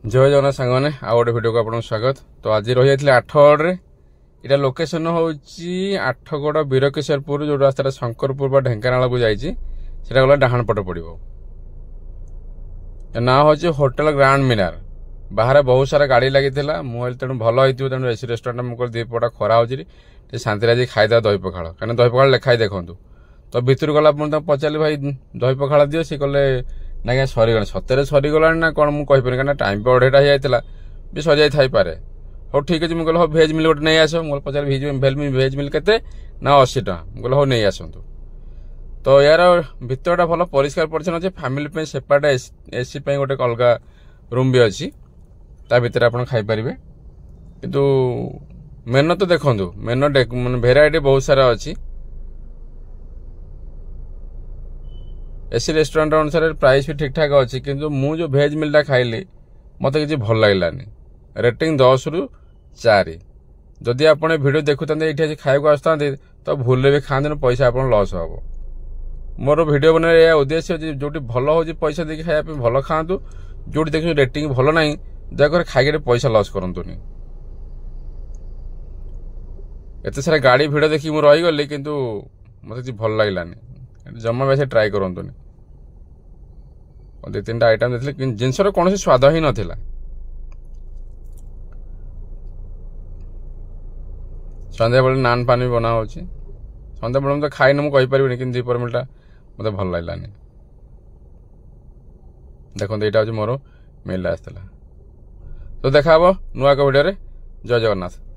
जय जगन्नाथ सांग मैंने आउ गोटे भिडियो को आपको स्वागत। तो आज रही जाइए आठगड़ इटा लोकेशन हूँ आठगड़ बीरकेशरपुर जो रास्ता शंकरपुर ढेंकानाल को जाइए गला डाहाण पट पड़ो। ना हूँ होटेल ग्रांड मीनार। बाहर बहुत सारा गाड़ी लगी मुझे तेणु भल हो तेणु एसी रेस्टोरेंट मुझे दी पटा खरा हो शांति आज खाईदा दही पखाड़ कहीं दही पखाड़ लेखाई देखूँ। तो भितर गला पचारि भाई दही पखाड़ दियो सी कहले ना सरीगला सतरे सरीगला ना कौन मुझे कहीं टाइम पे अढ़ेटा होता भी सरी जाई पारे। हाँ ठीक अच्छे मुझे हाँ भेज मिल गोटे नहीं आस मुझे पचार भेज मिल के ना 80 टका मुझे हाँ नहीं आसतु। तो यार भितरटा भल परिष्कार परिच्छन्न अच्छे फैमिली सेपरेट एसी गोटे अलग रूम भी अच्छी ता भितर आप खाईपारे। किंतु मेनु तो देखो मेनु मैं भेराइटी बहुत सारा अच्छी। एसी रेस्टोरेंट अनुसार प्राइस भी ठीक ठाक अच्छी किंतु मु जो भेज मिलटा खाइली मत कि भल लगलानी। रेटिंग 10 रु 4। जदि आप वीडियो देखुते ये खाया आसता तो भूल भी खाते पैसा आप लॉस हम। मोर वीडियो बना उद्देश्य जो भल हो पैसा देखिए खाया भल खातु जो देखो रेटिंग भल ना दयाकर खाई पैसा लॉस करतुनि। एत सारा गाड़ी भिड़ देखिए मुझे रहीगली किंतु मत भल लगलानी। जमा वैसे ट्राई करतुनि। 2-3टा आइटम देखिए जिनसर कौन स्वाद ही नाला। संध्या बेले नान पान भी बना संध्या बेले तो खाई मुझे कहीपर कि दीपर मिलटा मत भल लगलानी। देखो यहाँ हूँ मोर मिल आसला। तो देखा नुआ वीडियो। जय जगन्नाथ।